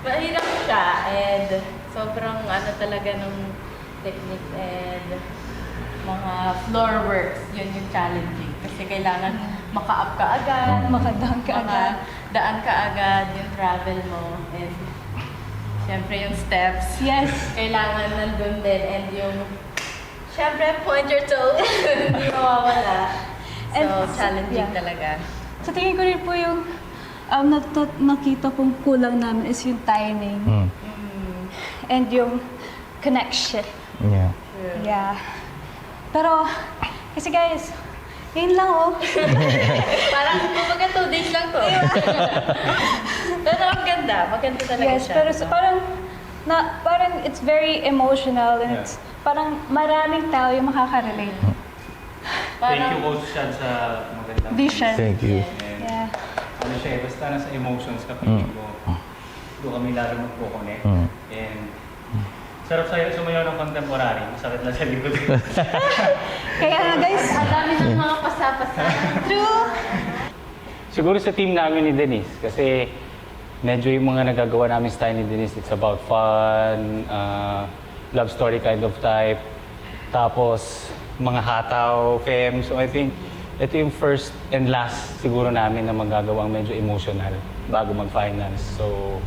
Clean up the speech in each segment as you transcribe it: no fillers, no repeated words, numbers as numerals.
Mahirap siya and sobrang ano talaga nung technique and mga floor works, yun yung challenging. Kasi kailangan maka-up ka agad, Makadaan ka agad. daan ka agad, yung travel mo. And syempre yung steps, Yes. kailangan nandun din. And yung, syempre point your toe, hindi mawawala. So, And- challenging yeah. talaga. Sa tingin ko rin po yung nakita kong kulang namin is yung timing Mm. and yung connection. Yeah. True. Yeah. Pero, kasi guys, yun lang oh. Parang kumbaga 2 days lang to. Pero ang ganda, maganda talaga Yes, siya. pero diba? parang it's very emotional and it's parang maraming tao yung makaka-relate. Thank you, Coach Shad, sa magandang Vision. Thank you. And Yeah. ano siya, basta nasa emotions ka, feeling ko, doon kami lalo magpo-connect. Mm. And sarap sa'yo sumayaw ng contemporary, masakit lang sa likod. Kaya nga guys, Ang dami ng mga pasapasa. true. Siguro sa team namin ni Denise, kasi medyo yung mga nagagawa namin style ni Denise, it's about fun, love story kind of type, tapos mga hataw, fem. So I think ito yung first and last siguro namin na magagawang medyo emotional bago mag-finals. So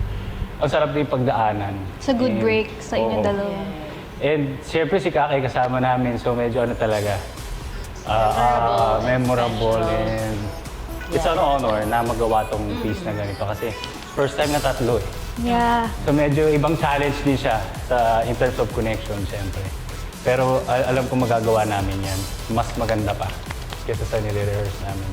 ang sarap din pagdaanan. It's a good And- break sa inyong oo. dalawa. And siyempre si Kakay kasama namin, so medyo ano talaga, memorable and it's an honor na magawa tong piece na ganito kasi first time na tatlo eh. Yeah. So medyo ibang challenge din siya sa in terms of connection siyempre. Pero alam ko magagawa namin yan. Mas maganda pa kaysa sa nire-rehearse namin.